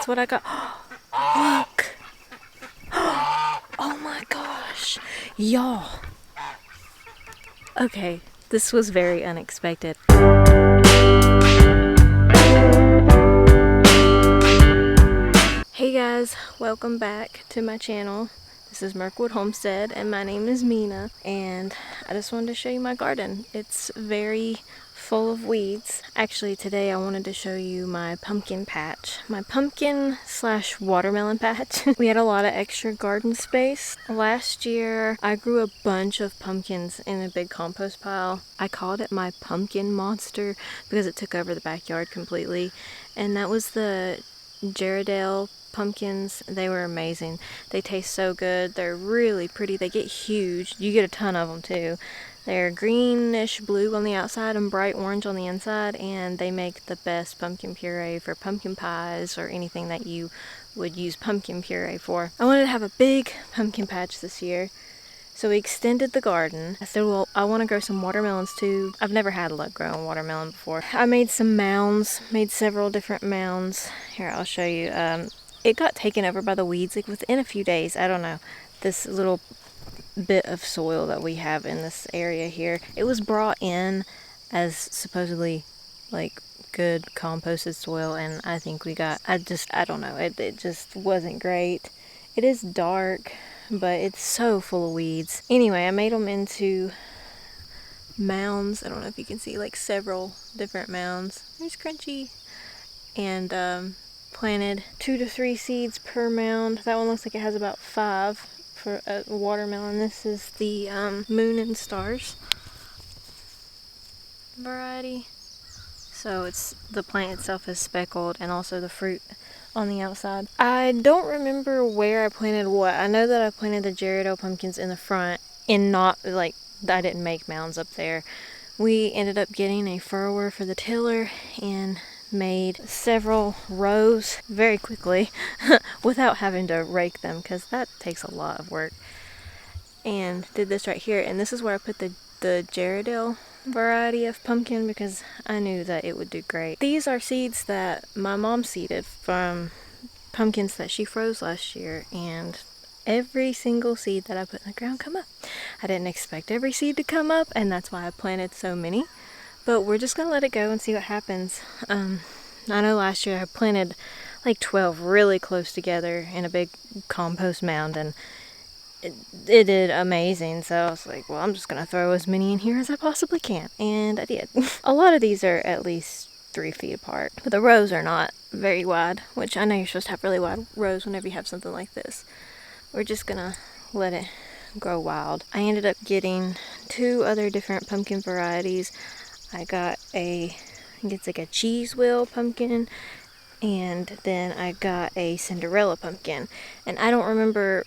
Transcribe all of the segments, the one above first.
That's what I got. Look. Oh my gosh. Y'all. Okay, this was very unexpected. Hey guys, welcome back to my channel. This is Mirkwood Homestead and my name is Mina, and I just wanted to show you my garden. It's very full of weeds. Actually, today I wanted to show you my pumpkin patch. My pumpkin slash watermelon patch. We had a lot of extra garden space. Last year, I grew a bunch of pumpkins in a big compost pile. I called it my pumpkin monster because it took over the backyard completely. And that was the Gerardale pumpkins. They were amazing. They taste so good. They're really pretty. They get huge. You get a ton of them too. They're greenish blue on the outside and bright orange on the inside, and they make the best pumpkin puree for pumpkin pies or anything that you would use pumpkin puree for. I wanted to have a big pumpkin patch this year, so we extended the garden. I said, well, I want to grow some watermelons too. I've never had luck growing watermelon before. I made some mounds, made several different mounds. Here, I'll show you. It got taken over by the weeds like within a few days. I don't know. This little bit of soil that we have in this area here, it was brought in as supposedly like good composted soil, and I think we got, I don't know, it just wasn't great. It is dark, but it's so full of weeds. Anyway, I made them into mounds. I don't know if you can see, like several different mounds. There's Crunchy. And planted 2 to 3 seeds per mound. That one looks like it has about 5 for a watermelon. This is the Moon and Stars variety. So it's, the plant itself is speckled, and also the fruit on the outside. I don't remember where I planted what. I know that I planted the Gerardale pumpkins in the front, and not like, I didn't make mounds up there. We ended up getting a furrower for the tiller and made several rows very quickly without having to rake them, because that takes a lot of work. And did this right here, and this is where I put the Gerardale variety of pumpkin because I knew that it would do great. These are seeds that my mom seeded from pumpkins that she froze last year, and every single seed that I put in the ground come up. I didn't expect every seed to come up, and that's why I planted so many. But we're just gonna let it go and see what happens. I know last year I planted like 12 really close together in a big compost mound, and it did amazing. So I was like, well, I'm just gonna throw as many in here as I possibly can. And I did. A lot of these are at least 3 feet apart, but the rows are not very wide, which I know you're supposed to have really wide rows whenever you have something like this. We're just gonna let it grow wild. I ended up getting 2 other different pumpkin varieties. I got I think it's like a cheese wheel pumpkin, and then I got a Cinderella pumpkin. And I don't remember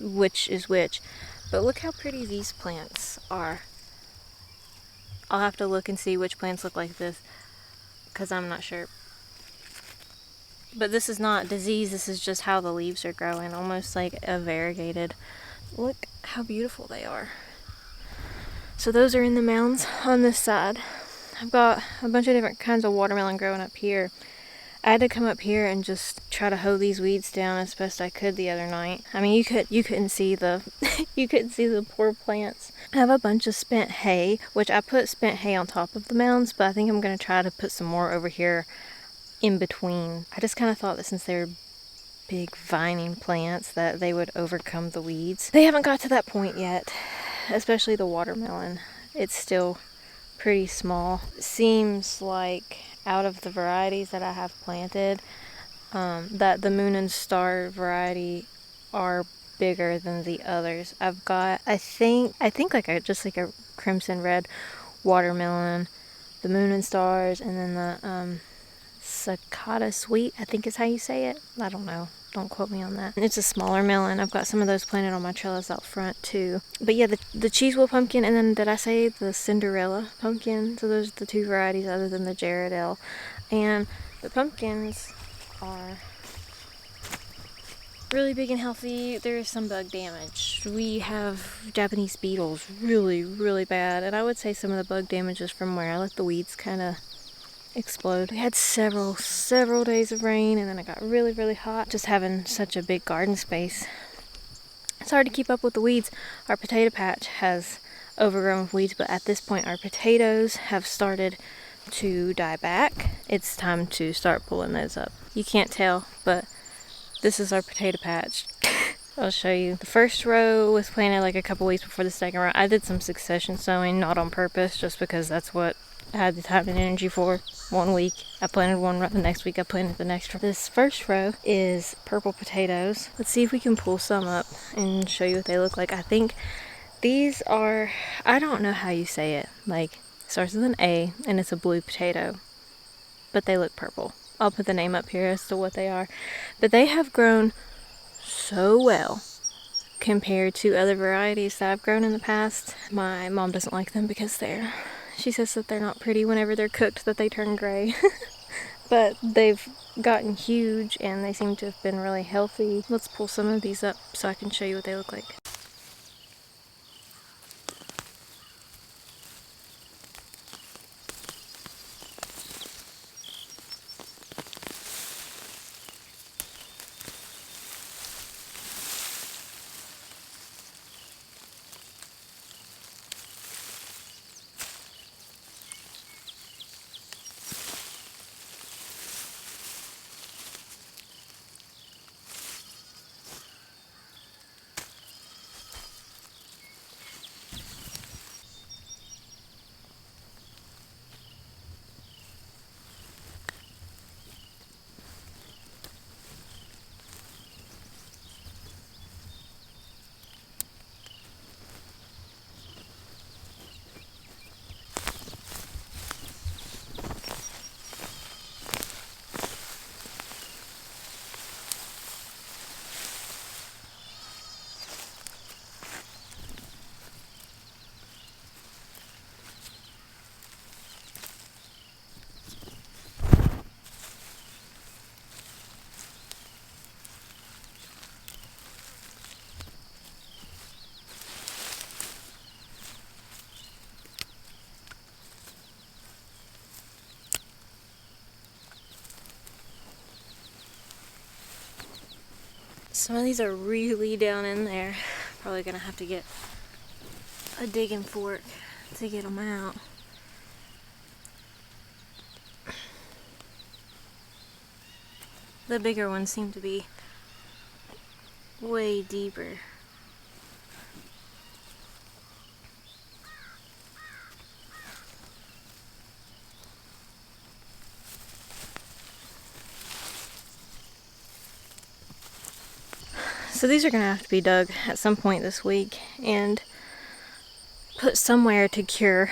which is which, but look how pretty these plants are. I'll have to look and see which plants look like this, because I'm not sure. But this is not disease, this is just how the leaves are growing, almost like a variegated. Look how beautiful they are. So those are in the mounds on this side. I've got a bunch of different kinds of watermelon growing up here. I had to come up here and just try to hoe these weeds down as best I could the other night. I mean, you couldn't see the you couldn't see the poor plants. I have a bunch of spent hay, which I put spent hay on top of the mounds, but I think I'm gonna try to put some more over here in between. I just kind of thought that since they're big vining plants that they would overcome the weeds. They haven't got to that point yet, especially the watermelon. It's still pretty small. Seems like out of the varieties that I have planted, that the Moon and Star variety are bigger than the others. I've got, I think like just like a crimson red watermelon, the Moon and Stars, and then the Sakata Sweet, I think is how you say it. I don't know. Don't quote me on that. It's a smaller melon. I've got some of those planted on my trellis out front too. But yeah, the cheese wheel pumpkin, and then did I say the Cinderella pumpkin? So those are the 2 varieties other than the Gerardale. And the pumpkins are really big and healthy. There is some bug damage. We have Japanese beetles really, really bad. And I would say some of the bug damage is from where I let the weeds kind of explode. We had several days of rain, and then it got really hot. Just having such a big garden space, it's hard to keep up with the weeds. Our potato patch has overgrown with weeds, but at this point our potatoes have started to die back. It's time to start pulling those up. You can't tell, but this is our potato patch. I'll show you. The first row was planted like a couple weeks before the second row. I did some succession sowing, not on purpose, just because that's what I had the time and energy for. 1 week I planted one row, the next week I planted the next row. This first row is purple potatoes. Let's see if we can pull some up and show you what they look like. I think these are, I don't know how you say it, like it starts with an A and it's a blue potato, but they look purple. I'll put the name up here as to what they are. But they have grown so well compared to other varieties that I've grown in the past. My mom doesn't like them because she says that they're not pretty whenever they're cooked, that they turn gray. But they've gotten huge and they seem to have been really healthy. Let's pull some of these up so I can show you what they look like. Some of these are really down in there. Probably gonna have to get a digging fork to get them out. The bigger ones seem to be way deeper. So these are going to have to be dug at some point this week and put somewhere to cure.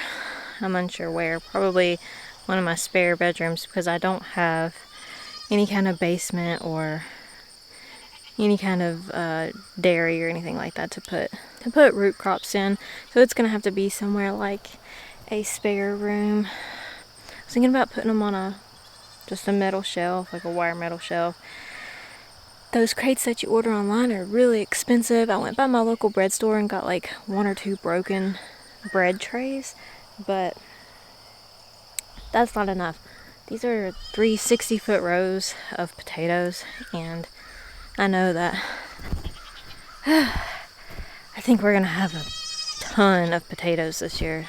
I'm unsure where. Probably one of my spare bedrooms, because I don't have any kind of basement or any kind of dairy or anything like that to put root crops in. So it's going to have to be somewhere like a spare room. I was thinking about putting them on just a metal shelf, like a wire metal shelf. Those crates that you order online are really expensive. I went by my local bread store and got like 1 or 2 broken bread trays, but that's not enough. These are 3 60-foot rows of potatoes, and I know that I think we're gonna have a ton of potatoes this year.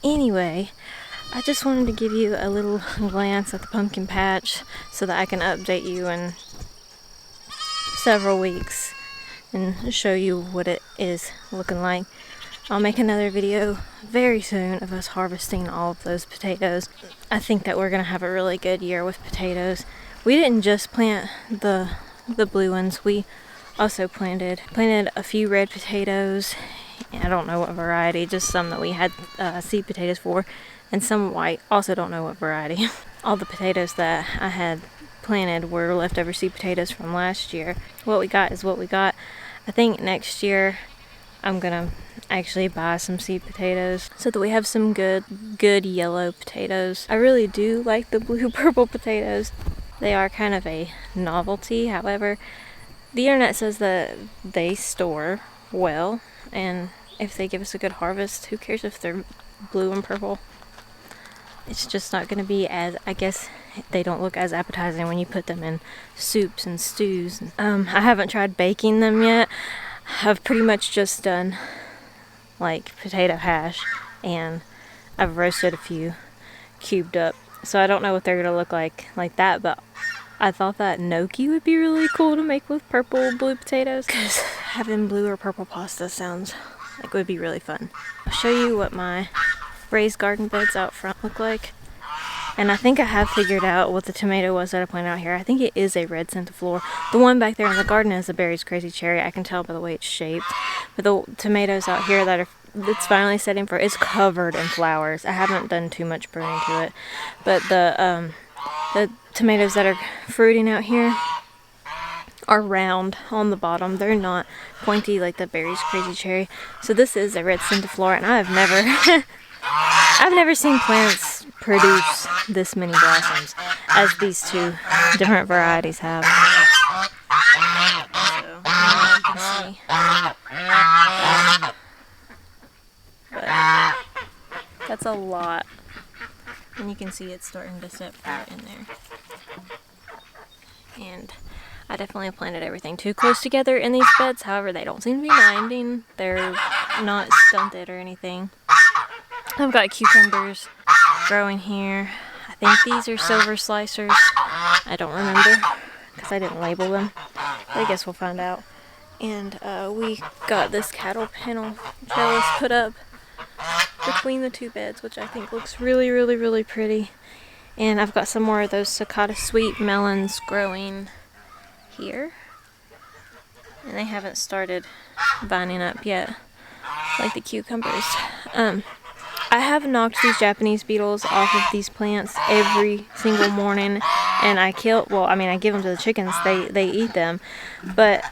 Anyway, I just wanted to give you a little glance at the pumpkin patch so that I can update you in several weeks and show you what it is looking like. I'll make another video very soon of us harvesting all of those potatoes. I think that we're gonna have a really good year with potatoes. We didn't just plant the blue ones. We also planted a few red potatoes. I don't know what variety, just some that we had seed potatoes for, and some white, also don't know what variety. All the potatoes that I had planted were leftover seed potatoes from last year. What we got is what we got. I think next year I'm gonna actually buy some seed potatoes so that we have some good yellow potatoes. I really do like the blue purple potatoes. They are kind of a novelty. However, the internet says that they store well, and if they give us a good harvest, who cares if they're blue and purple? It's just not going to be as, I guess they don't look as appetizing when you put them in soups and stews. I haven't tried baking them yet. I've pretty much just done like potato hash, and I've roasted a few cubed up. So I don't know what they're going to look like that, but I thought that gnocchi would be really cool to make with purple blue potatoes, because having blue or purple pasta sounds like it would be really fun. I'll show you what my raised garden beds out front look like. And I think I have figured out what the tomato was that I planted out here. I think it is a red centiflora. The one back there in the garden is a Berry's Crazy Cherry. I can tell by the way it's shaped. But the tomatoes out here it's finally setting for, it's covered in flowers. I haven't done too much pruning to it. But the tomatoes that are fruiting out here are round on the bottom. They're not pointy like the Berry's Crazy Cherry. So this is a red centiflora, and I've never seen plants produce this many blossoms as these two different varieties have. So, you can see. But that's a lot. And you can see it's starting to set fruit in there. And I definitely planted everything too close together in these beds. However, they don't seem to be minding. They're not stunted or anything. I've got cucumbers growing here. I think these are silver slicers. I don't remember because I didn't label them. But I guess we'll find out. And we got this cattle panel trellis put up between the two beds, which I think looks really, really, really pretty. And I've got some more of those Sakata sweet melons growing here. And they haven't started vining up yet, like the cucumbers. I have knocked these Japanese beetles off of these plants every single morning, and I give them to the chickens. They eat them. But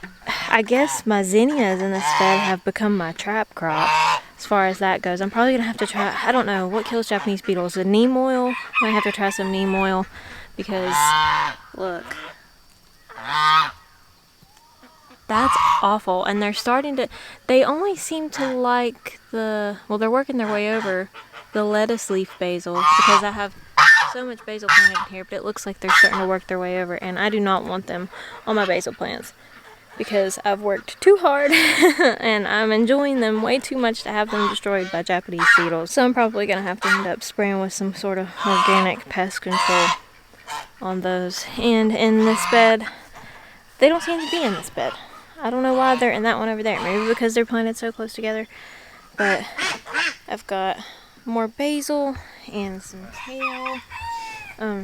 I guess my zinnias in this bed have become my trap crop as far as that goes. I'm probably going to have to try, I don't know, what kills Japanese beetles? The neem oil? I might have to try some neem oil because, look. That's awful. And they're starting to, they only seem to like they're working their way over the lettuce leaf basil, because I have so much basil planted in here, but it looks like they're starting to work their way over, and I do not want them on my basil plants because I've worked too hard and I'm enjoying them way too much to have them destroyed by Japanese beetles. So I'm probably going to have to end up spraying with some sort of organic pest control on those. And in this bed, they don't seem to be in this bed. I don't know why they're in that one over there. Maybe because they're planted so close together. But I've got more basil and some kale.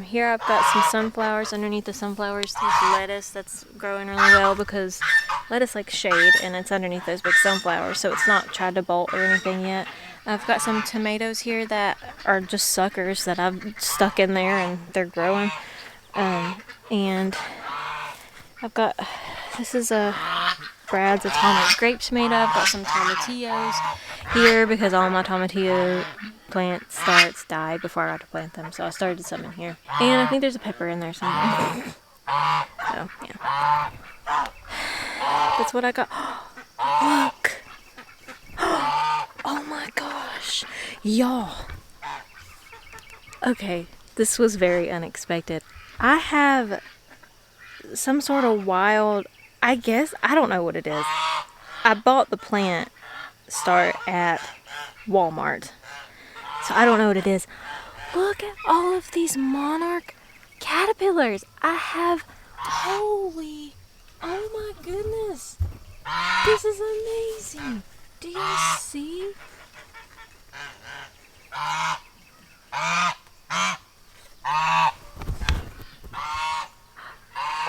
Here I've got some sunflowers. Underneath the sunflowers there's lettuce that's growing really well, because lettuce likes shade and it's underneath those big sunflowers, so it's not tried to bolt or anything yet. I've got some tomatoes here that are just suckers that I've stuck in there and they're growing. And I've got, this is a Brad's atomic grape tomato. I've got some tomatillos here because all my tomatillo plant starts died before I got to plant them, so I started some in here. And I think there's a pepper in there somewhere. So, yeah. That's what I got. Look! Oh my gosh! Y'all! Okay, this was very unexpected. I have some sort of wild, I guess, I don't know what it is. I bought the plant start at Walmart, so I don't know what it is. Look at all of these monarch caterpillars. I have, holy, oh my goodness. This is amazing. Do you see?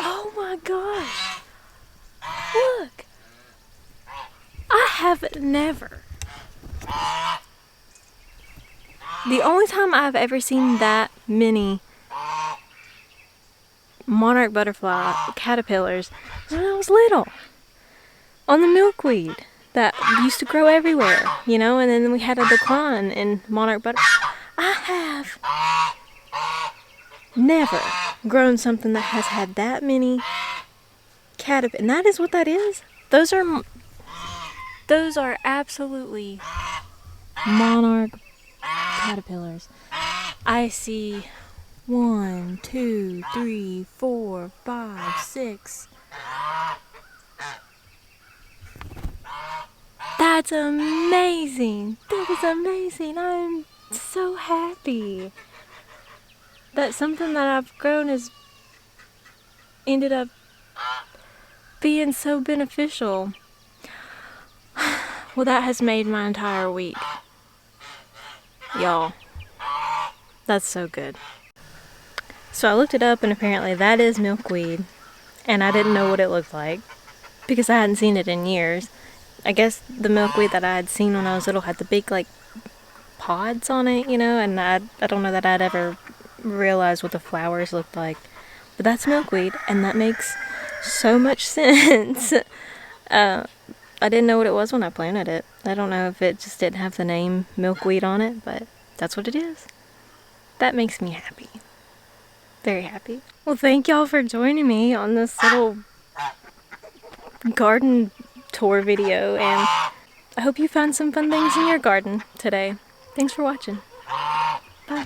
Oh my gosh. Look. I have never. The only time I've ever seen that many monarch butterfly caterpillars was when I was little. On the milkweed that used to grow everywhere, you know, and then we had a decline in monarch butterfly. I have never grown something that has had that many caterpillars. And that is what that is. Those are Those are absolutely monarch caterpillars. I see 1, 2, 3, 4, 5, 6. That's amazing. That is amazing. I'm so happy that something that I've grown has ended up being so beneficial. Well, that has made my entire week. Y'all, that's so good. So I looked it up, and apparently that is milkweed, and I didn't know what it looked like because I hadn't seen it in years. I guess the milkweed that I had seen when I was little had the big, like, pods on it, you know, and I don't know that I'd ever realized what the flowers looked like. But that's milkweed, and that makes so much sense. I didn't know what it was when I planted it. I don't know if it just didn't have the name milkweed on it, but that's what it is. That makes me happy. Very happy. Well, thank y'all for joining me on this little garden tour video, and I hope you found some fun things in your garden today. Thanks for watching. Bye.